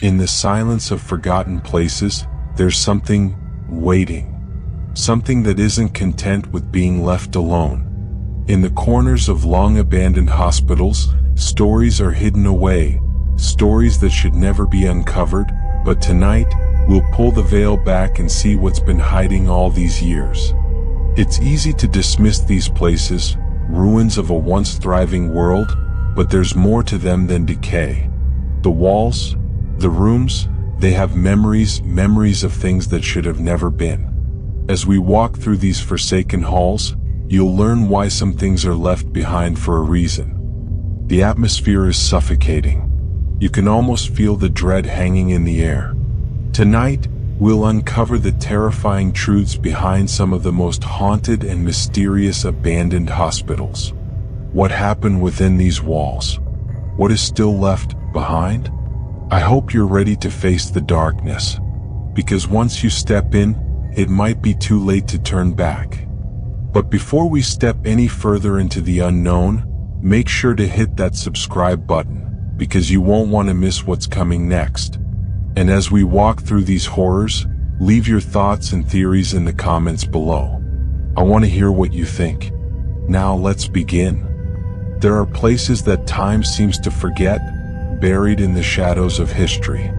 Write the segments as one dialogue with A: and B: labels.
A: In the silence of forgotten places, there's something waiting. Something that isn't content with being left alone. In the corners of long-abandoned hospitals, stories are hidden away, stories that should never be uncovered, but tonight, we'll pull the veil back and see what's been hiding all these years. It's easy to dismiss these places, ruins of a once thriving world, but there's more to them than decay. The walls, the rooms, they have memories of things that should have never been. As we walk through these forsaken halls, you'll learn why some things are left behind for a reason. The atmosphere is suffocating. You can almost feel the dread hanging in the air. Tonight, we'll uncover the terrifying truths behind some of the most haunted and mysterious abandoned hospitals. What happened within these walls? What is still left behind? I hope you're ready to face the darkness, because once you step in, it might be too late to turn back. But before we step any further into the unknown, make sure to hit that subscribe button, because you won't want to miss what's coming next. And as we walk through these horrors, leave your thoughts and theories in the comments below. I want to hear what you think. Now let's begin. There are places that time seems to forget, buried in the shadows of history.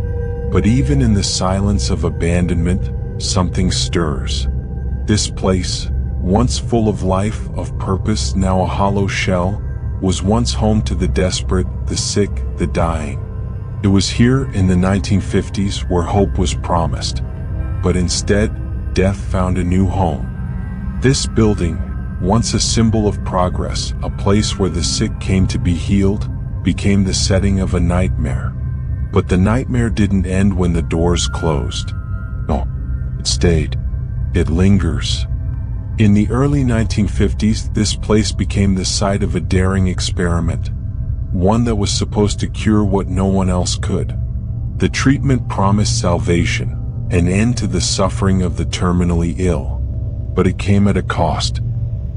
A: But even in the silence of abandonment, something stirs. This place, once full of life, of purpose, now a hollow shell, was once home to the desperate, the sick, the dying. It was here in the 1950s where hope was promised. But instead, death found a new home. This building, once a symbol of progress, a place where the sick came to be healed, became the setting of a nightmare. But the nightmare didn't end when the doors closed. No, it stayed. It lingers. In the early 1950s, this place became the site of a daring experiment. One that was supposed to cure what no one else could. The treatment promised salvation, an end to the suffering of the terminally ill. But it came at a cost.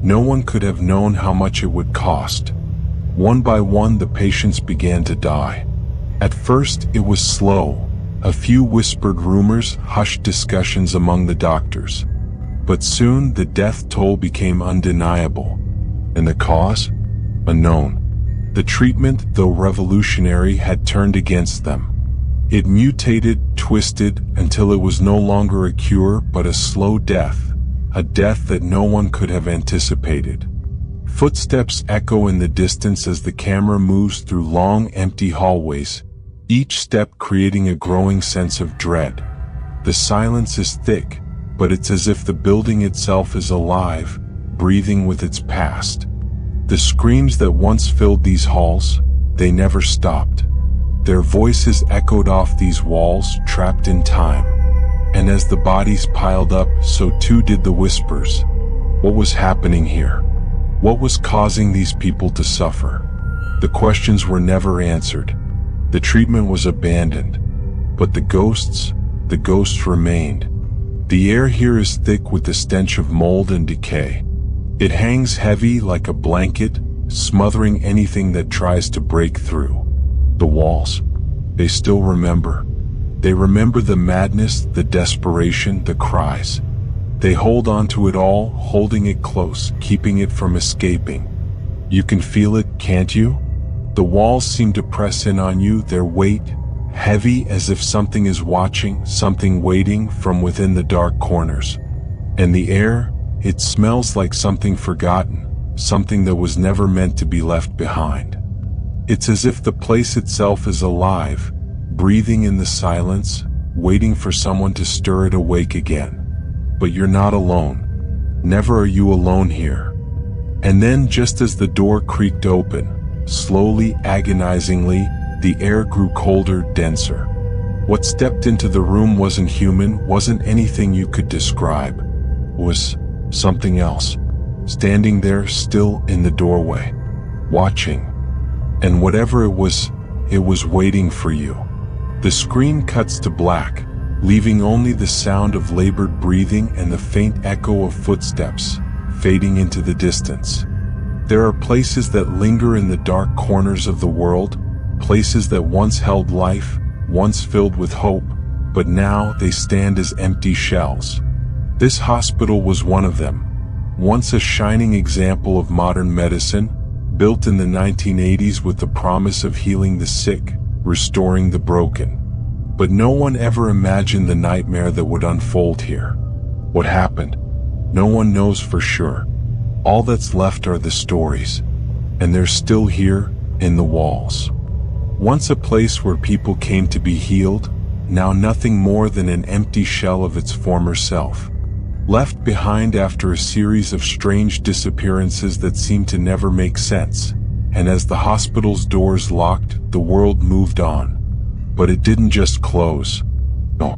A: No one could have known how much it would cost. One by one, the patients began to die. At first, it was slow. A few whispered rumors, hushed discussions among the doctors. But soon, the death toll became undeniable. And the cause? Unknown. The treatment, though revolutionary, had turned against them. It mutated, twisted, until it was no longer a cure but a slow death, a death that no one could have anticipated. Footsteps echo in the distance as the camera moves through long, empty hallways, each step creating a growing sense of dread. The silence is thick, but it's as if the building itself is alive, breathing with its past. The screams that once filled these halls, they never stopped. Their voices echoed off these walls, trapped in time. And as the bodies piled up, so too did the whispers. What was happening here? What was causing these people to suffer? The questions were never answered. The treatment was abandoned. But the ghosts remained. The air here is thick with the stench of mold and decay. It hangs heavy like a blanket, smothering anything that tries to break through. The walls, they still remember. They remember the madness, the desperation, the cries. They hold on to it all, holding it close, keeping it from escaping. You can feel it, can't you? The walls seem to press in on you, their weight, heavy as if something is watching, something waiting from within the dark corners. And the air, it smells like something forgotten, something that was never meant to be left behind. It's as if the place itself is alive, breathing in the silence, waiting for someone to stir it awake again. But you're not alone. Never are you alone here. And then, just as the door creaked open, slowly, agonizingly, the air grew colder, denser. What stepped into the room wasn't human, wasn't anything you could describe. It was something else, standing there still in the doorway, watching. And whatever it was waiting for you. The screen cuts to black, leaving only the sound of labored breathing and the faint echo of footsteps, fading into the distance. There are places that linger in the dark corners of the world, places that once held life, once filled with hope, but now they stand as empty shells. This hospital was one of them, once a shining example of modern medicine, built in the 1980s with the promise of healing the sick, restoring the broken. But no one ever imagined the nightmare that would unfold here. What happened? No one knows for sure. All that's left are the stories, and they're still here, in the walls. Once a place where people came to be healed, now nothing more than an empty shell of its former self. Left behind after a series of strange disappearances that seemed to never make sense, and as the hospital's doors locked, the world moved on. But it didn't just close. No,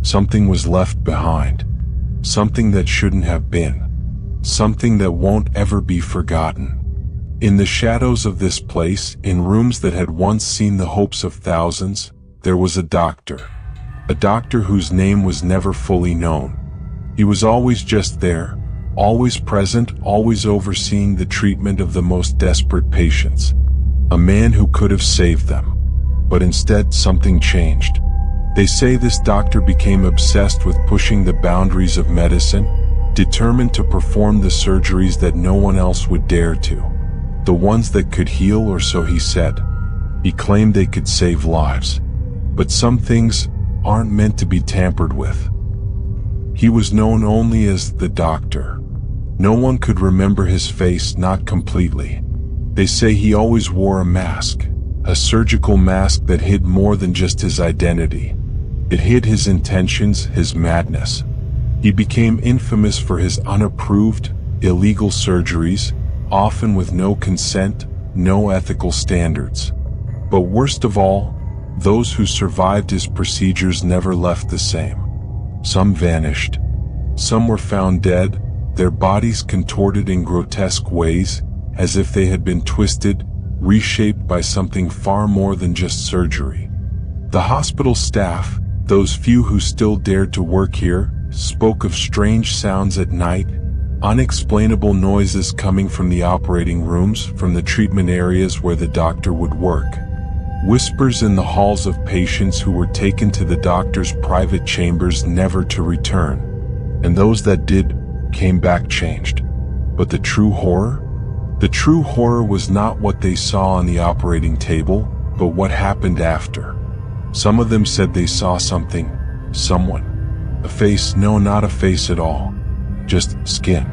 A: something was left behind. Something that shouldn't have been. Something that won't ever be forgotten. In the shadows of this place, in rooms that had once seen the hopes of thousands, there was a doctor. A doctor whose name was never fully known. He was always just there, always present, always overseeing the treatment of the most desperate patients. A man who could have saved them. But instead something changed. They say this doctor became obsessed with pushing the boundaries of medicine, determined to perform the surgeries that no one else would dare to. The ones that could heal, or so he said. He claimed they could save lives. But some things aren't meant to be tampered with. He was known only as the doctor. No one could remember his face, not completely. They say he always wore a mask, a surgical mask that hid more than just his identity. It hid his intentions, his madness. He became infamous for his unapproved, illegal surgeries, often with no consent, no ethical standards. But worst of all, those who survived his procedures never left the same. Some vanished. Some were found dead, their bodies contorted in grotesque ways, as if they had been twisted, reshaped by something far more than just surgery. The hospital staff, those few who still dared to work here, spoke of strange sounds at night, unexplainable noises coming from the operating rooms, from the treatment areas where the doctor would work. Whispers in the halls of patients who were taken to the doctor's private chambers never to return. And those that did, came back changed. But the true horror? The true horror was not what they saw on the operating table, but what happened after. Some of them said they saw something, someone. A face, no, not a face at all. Just skin.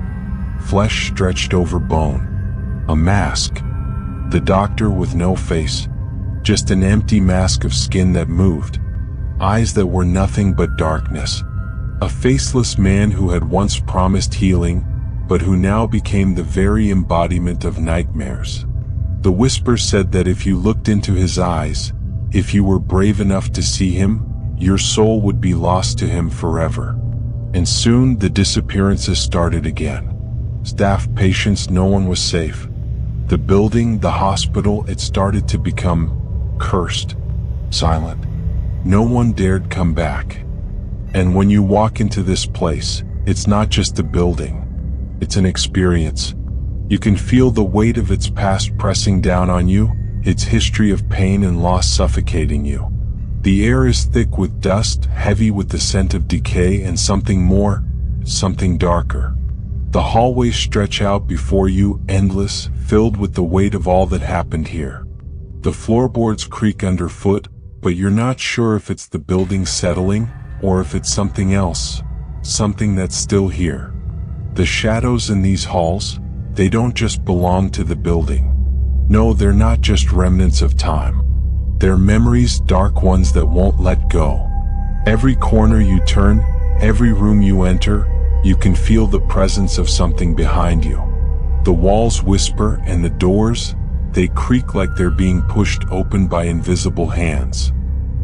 A: Flesh stretched over bone. A mask. The doctor with no face. Just an empty mask of skin that moved. Eyes that were nothing but darkness. A faceless man who had once promised healing, but who now became the very embodiment of nightmares. The whisper said that if you looked into his eyes, if you were brave enough to see him, your soul would be lost to him forever. And soon the disappearances started again. Staff, patients, no one was safe. The building, the hospital, it started to become cursed, silent. No one dared come back. And when you walk into this place, it's not just a building. It's an experience. You can feel the weight of its past pressing down on you, its history of pain and loss suffocating you. The air is thick with dust, heavy with the scent of decay, and something more, something darker. The hallways stretch out before you, endless, filled with the weight of all that happened here. The floorboards creak underfoot, but you're not sure if it's the building settling, or if it's something else, something that's still here. The shadows in these halls, they don't just belong to the building. No, they're not just remnants of time. They're memories, dark ones that won't let go. Every corner you turn, every room you enter, you can feel the presence of something behind you. The walls whisper, and the doors, they creak like they're being pushed open by invisible hands.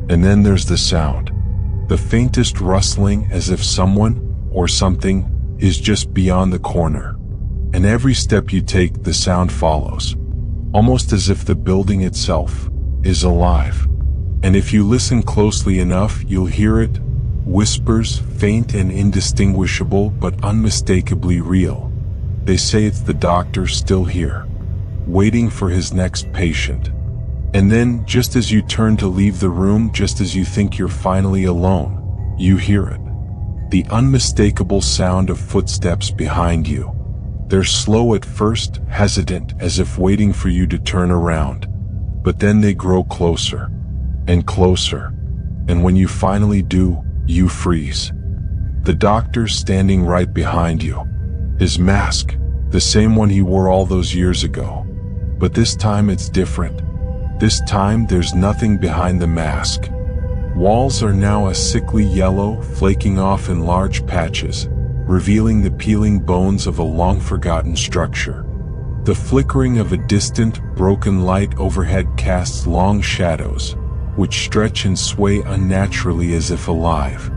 A: And then there's the sound. The faintest rustling, as if someone, or something, is just beyond the corner. And every step you take, the sound follows. Almost as if the building itself is alive. And if you listen closely enough, you'll hear it. Whispers, faint and indistinguishable, but unmistakably real. They say it's the doctor still here, waiting for his next patient. And then, just as you turn to leave the room, just as you think you're finally alone, you hear it. The unmistakable sound of footsteps behind you. They're slow at first, hesitant, as if waiting for you to turn around. But then they grow closer and closer. And when you finally do, you freeze. The doctor's standing right behind you. His mask, the same one he wore all those years ago. But this time it's different. This time there's nothing behind the mask. Walls are now a sickly yellow, flaking off in large patches, revealing the peeling bones of a long-forgotten structure. The flickering of a distant, broken light overhead casts long shadows, which stretch and sway unnaturally as if alive.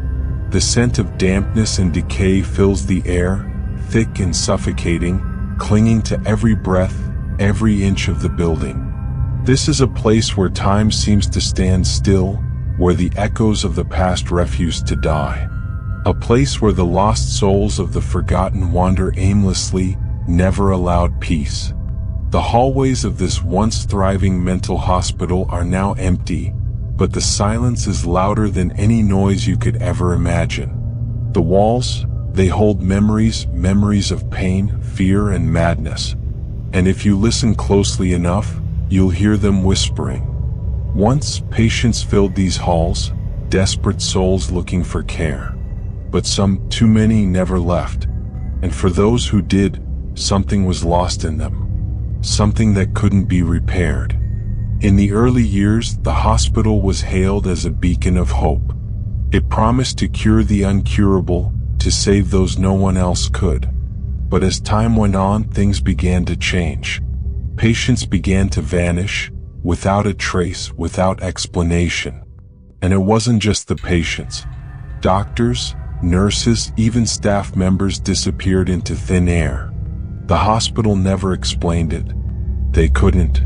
A: The scent of dampness and decay fills the air, thick and suffocating, clinging to every breath, every inch of the building. This is a place where time seems to stand still, where the echoes of the past refuse to die. A place where the lost souls of the forgotten wander aimlessly, never allowed peace. The hallways of this once thriving mental hospital are now empty, but the silence is louder than any noise you could ever imagine. The walls, they hold memories of pain, fear, and madness. And if you listen closely enough, you'll hear them whispering. Once, patients filled these halls, desperate souls looking for care. But some, too many, never left. And for those who did, something was lost in them. Something that couldn't be repaired. In the early years, the hospital was hailed as a beacon of hope. It promised to cure the incurable, to save those no one else could. But as time went on, things began to change. Patients began to vanish, without a trace, without explanation. And it wasn't just the patients. Doctors, nurses, even staff members disappeared into thin air. The hospital never explained it. They couldn't.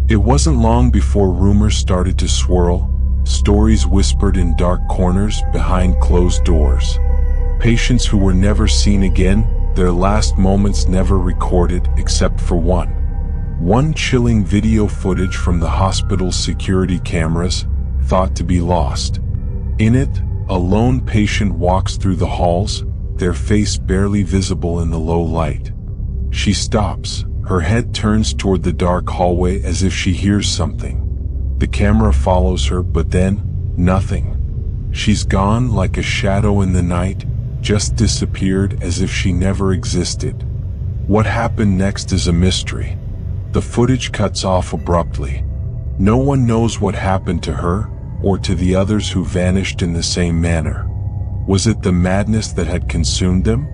A: It wasn't long before rumors started to swirl, stories whispered in dark corners behind closed doors. Patients who were never seen again, their last moments never recorded except for one. One chilling video footage from the hospital's security cameras, thought to be lost. In it, a lone patient walks through the halls, their face barely visible in the low light. She stops, her head turns toward the dark hallway as if she hears something. The camera follows her, but then, nothing. She's gone like a shadow in the night, just disappeared as if she never existed. What happened next is a mystery. The footage cuts off abruptly. No one knows what happened to her, or to the others who vanished in the same manner. Was it the madness that had consumed them?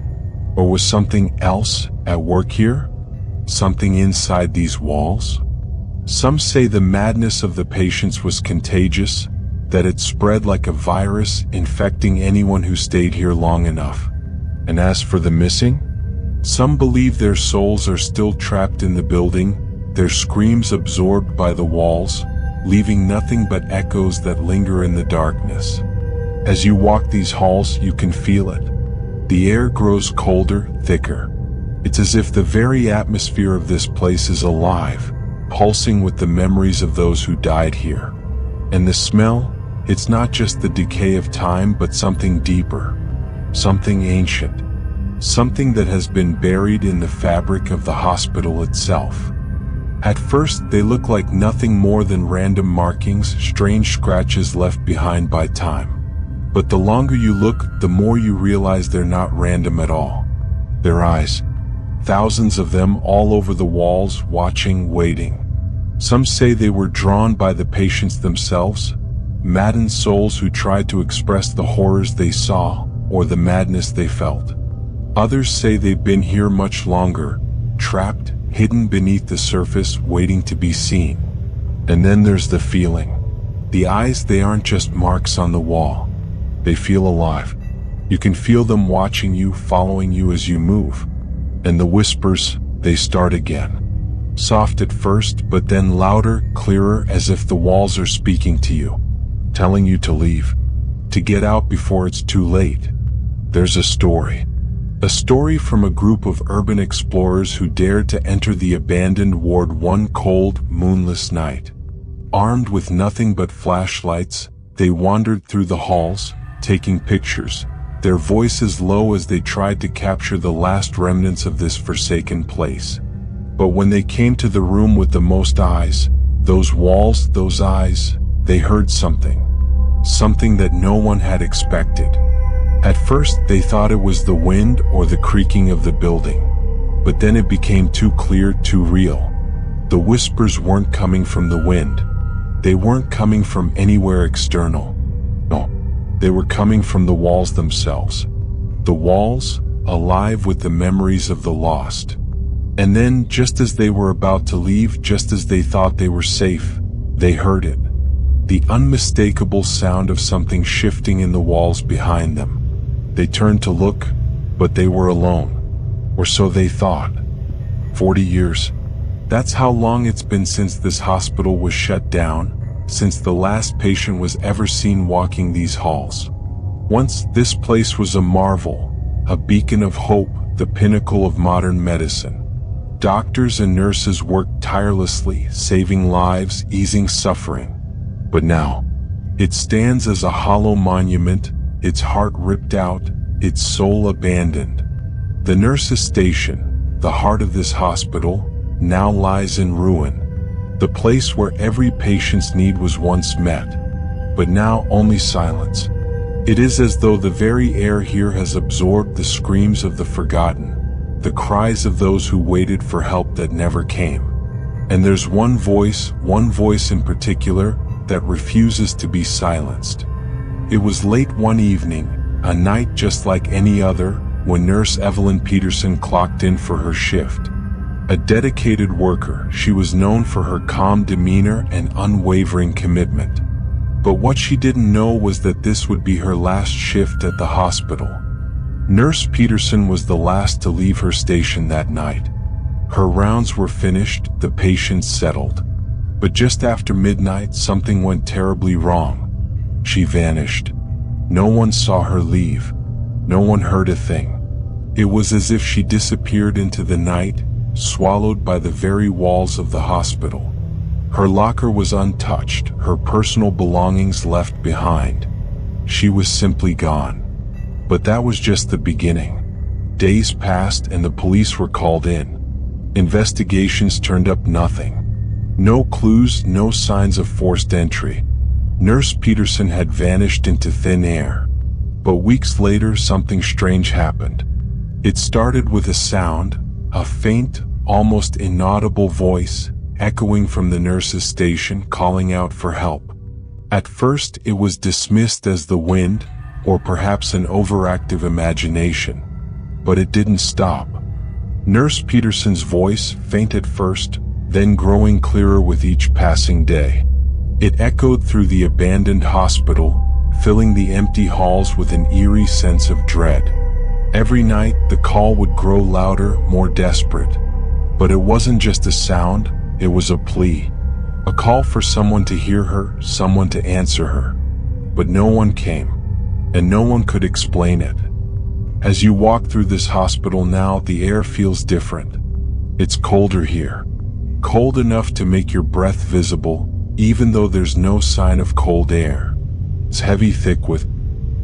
A: Or was something else at work here? Something inside these walls? Some say the madness of the patients was contagious, that it spread like a virus, infecting anyone who stayed here long enough. And as for the missing, some believe their souls are still trapped in the building, their screams absorbed by the walls, leaving nothing but echoes that linger in the darkness. As you walk these halls, you can feel it. The air grows colder, thicker. It's as if the very atmosphere of this place is alive, pulsing with the memories of those who died here. And the smell, it's not just the decay of time, but something deeper, something ancient, something that has been buried in the fabric of the hospital itself. At first, they look like nothing more than random markings, strange scratches left behind by time. But the longer you look, the more you realize they're not random at all. Their eyes, thousands of them all over the walls, watching, waiting. Some say they were drawn by the patients themselves, maddened souls who tried to express the horrors they saw, or the madness they felt. Others say they've been here much longer, trapped, hidden beneath the surface, waiting to be seen. And then there's the feeling. The eyes, they aren't just marks on the wall. They feel alive. You can feel them watching you, following you as you move. And the whispers, they start again. Soft at first, but then louder, clearer, as if the walls are speaking to you, telling you to leave, to get out before it's too late. There's a story from a group of urban explorers who dared to enter the abandoned ward one cold, moonless night. Armed with nothing but flashlights, they wandered through the halls, taking pictures, their voices low as they tried to capture the last remnants of this forsaken place. But when they came to the room with the most eyes, those walls, those eyes, they heard something. Something that no one had expected. At first they thought it was the wind or the creaking of the building. But then it became too clear, too real. The whispers weren't coming from the wind. They weren't coming from anywhere external. No, they were coming from the walls themselves. The walls, alive with the memories of the lost. And then, just as they were about to leave, just as they thought they were safe, they heard it. The unmistakable sound of something shifting in the walls behind them. They turned to look, but they were alone. Or so they thought. 40 years. That's how long it's been since this hospital was shut down, since the last patient was ever seen walking these halls. Once, this place was a marvel, a beacon of hope, the pinnacle of modern medicine. Doctors and nurses worked tirelessly, saving lives, easing suffering. But now, it stands as a hollow monument, its heart ripped out, its soul abandoned. The nurses' station, the heart of this hospital, now lies in ruin. The place where every patient's need was once met, but now only silence. It is as though the very air here has absorbed the screams of the forgotten, the cries of those who waited for help that never came. And there's one voice in particular, that refuses to be silenced. It was late one evening, a night just like any other, when Nurse Evelyn Peterson clocked in for her shift. A dedicated worker, she was known for her calm demeanor and unwavering commitment. But what she didn't know was that this would be her last shift at the hospital. Nurse Peterson was the last to leave her station that night. Her rounds were finished, the patients settled. But just after midnight, something went terribly wrong. She vanished. No one saw her leave. No one heard a thing. It was as if she disappeared into the night, swallowed by the very walls of the hospital. Her locker was untouched, her personal belongings left behind. She was simply gone. But that was just the beginning. Days passed and the police were called in. Investigations turned up nothing. No clues, no signs of forced entry. Nurse Peterson had vanished into thin air. But weeks later, something strange happened. It started with a sound, a faint, almost inaudible voice, echoing from the nurse's station, calling out for help. At first, it was dismissed as the wind, or perhaps an overactive imagination. But it didn't stop. Nurse Peterson's voice, faint at first, then growing clearer with each passing day. It echoed through the abandoned hospital, filling the empty halls with an eerie sense of dread. Every night, the call would grow louder, more desperate. But it wasn't just a sound, it was a plea. A call for someone to hear her, someone to answer her. But no one came, and no one could explain it. As you walk through this hospital now, the air feels different. It's colder here. Cold enough to make your breath visible, even though there's no sign of cold air. It's heavy, thick with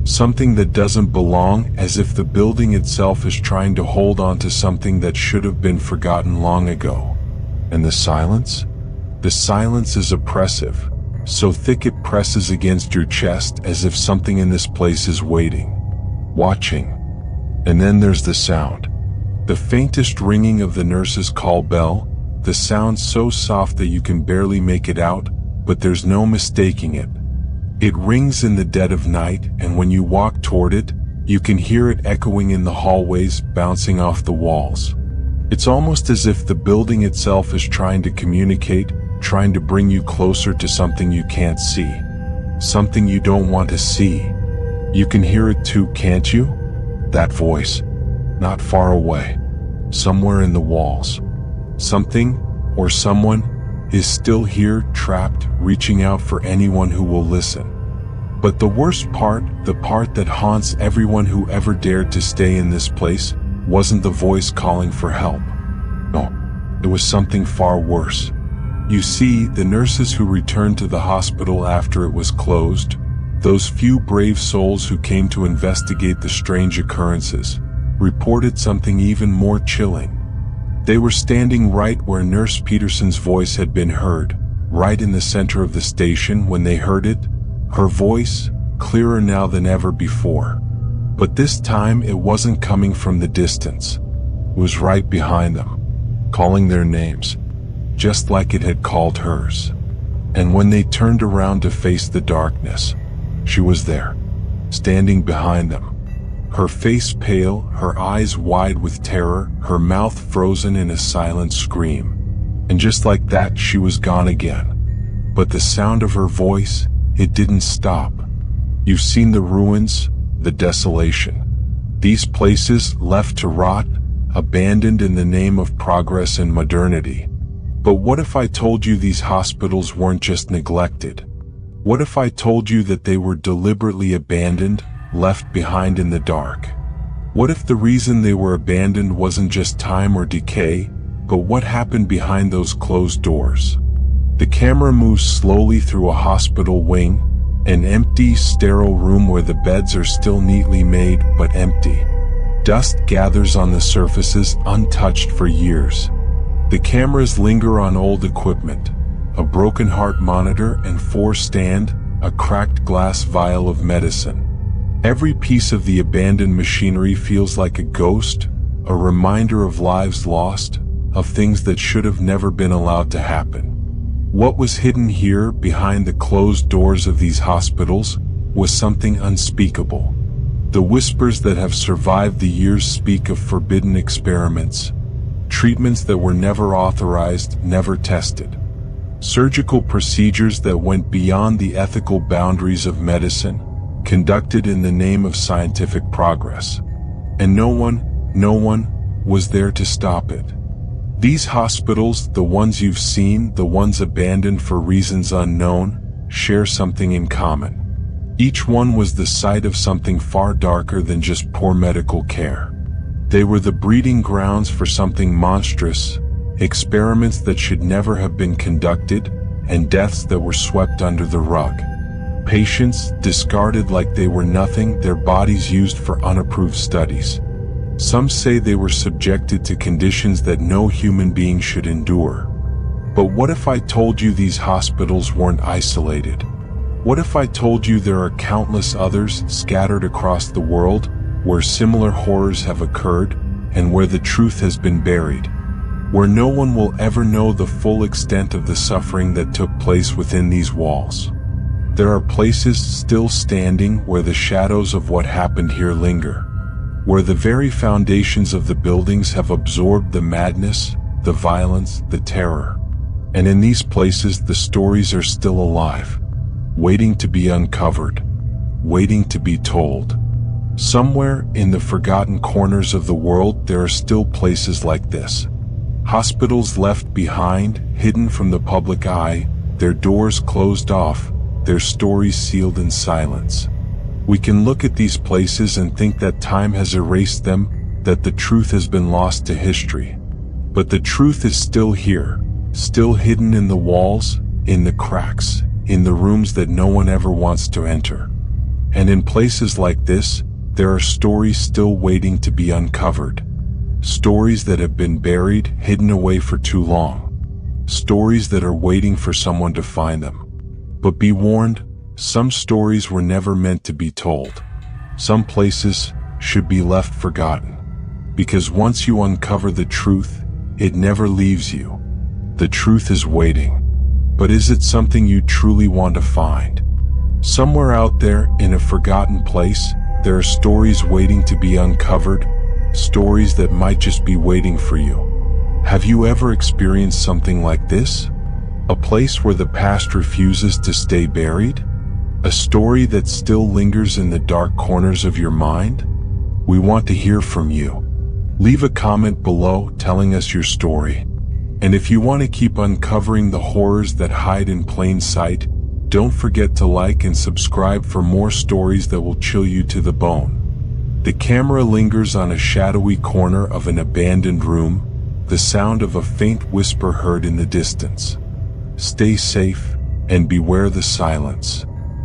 A: something that doesn't belong, as if the building itself is trying to hold on to something that should have been forgotten long ago. And the silence? The silence is oppressive, so thick it presses against your chest as if something in this place is waiting, watching. And then there's the sound. The faintest ringing of the nurse's call bell, the sound so soft that you can barely make it out, but there's no mistaking it. It rings in the dead of night, and when you walk toward it, you can hear it echoing in the hallways, bouncing off the walls. It's almost as if the building itself is trying to communicate, trying to bring you closer to something you can't see. Something you don't want to see. You can hear it too, can't you? That voice. Not far away. Somewhere in the walls. Something, or someone, is still here, trapped, reaching out for anyone who will listen. But the worst part, the part that haunts everyone who ever dared to stay in this place, wasn't the voice calling for help. No, it was something far worse. You see, the nurses who returned to the hospital after it was closed, those few brave souls who came to investigate the strange occurrences, reported something even more chilling. They were standing right where Nurse Peterson's voice had been heard, right in the center of the station when they heard it, her voice, clearer now than ever before. But this time it wasn't coming from the distance. It was right behind them, calling their names, just like it had called hers. And when they turned around to face the darkness, she was there, standing behind them. Her face pale, her eyes wide with terror, her mouth frozen in a silent scream. And just like that, she was gone again. But the sound of her voice, it didn't stop. You've seen the ruins, the desolation. These places left to rot, abandoned in the name of progress and modernity. But what if I told you these hospitals weren't just neglected? What if I told you that they were deliberately abandoned, left behind in the dark? What if the reason they were abandoned wasn't just time or decay, but what happened behind those closed doors? The camera moves slowly through a hospital wing, an empty, sterile room where the beds are still neatly made but empty. Dust gathers on the surfaces untouched for years. The cameras linger on old equipment, a broken heart monitor and 4-stand, a cracked glass vial of medicine. Every piece of the abandoned machinery feels like a ghost, a reminder of lives lost, of things that should have never been allowed to happen. What was hidden here behind the closed doors of these hospitals was something unspeakable. The whispers that have survived the years speak of forbidden experiments, treatments that were never authorized, never tested, surgical procedures that went beyond the ethical boundaries of medicine, conducted in the name of scientific progress. And no one was there to stop it. These hospitals, the ones you've seen, the ones abandoned for reasons unknown, share something in common. Each one was the site of something far darker than just poor medical care. They were the breeding grounds for something monstrous, experiments that should never have been conducted, and deaths that were swept under the rug. Patients discarded like they were nothing, their bodies used for unapproved studies. Some say they were subjected to conditions that no human being should endure. But what if I told you these hospitals weren't isolated? What if I told you there are countless others scattered across the world, where similar horrors have occurred, and where the truth has been buried, where no one will ever know the full extent of the suffering that took place within these walls? There are places still standing where the shadows of what happened here linger, where the very foundations of the buildings have absorbed the madness, the violence, the terror. And in these places the stories are still alive, waiting to be uncovered, waiting to be told. Somewhere in the forgotten corners of the world there are still places like this. Hospitals left behind, hidden from the public eye, their doors closed off, their stories sealed in silence. We can look at these places and think that time has erased them, that the truth has been lost to history. But the truth is still here, still hidden in the walls, in the cracks, in the rooms that no one ever wants to enter. And in places like this, there are stories still waiting to be uncovered. Stories that have been buried, hidden away for too long. Stories that are waiting for someone to find them. But be warned, some stories were never meant to be told. Some places should be left forgotten. Because once you uncover the truth, it never leaves you. The truth is waiting. But is it something you truly want to find? Somewhere out there, in a forgotten place, there are stories waiting to be uncovered, stories that might just be waiting for you. Have you ever experienced something like this? A place where the past refuses to stay buried? A story that still lingers in the dark corners of your mind? We want to hear from you. Leave a comment below telling us your story. And if you want to keep uncovering the horrors that hide in plain sight, don't forget to like and subscribe for more stories that will chill you to the bone. The camera lingers on a shadowy corner of an abandoned room, the sound of a faint whisper heard in the distance. Stay safe, and beware the silence.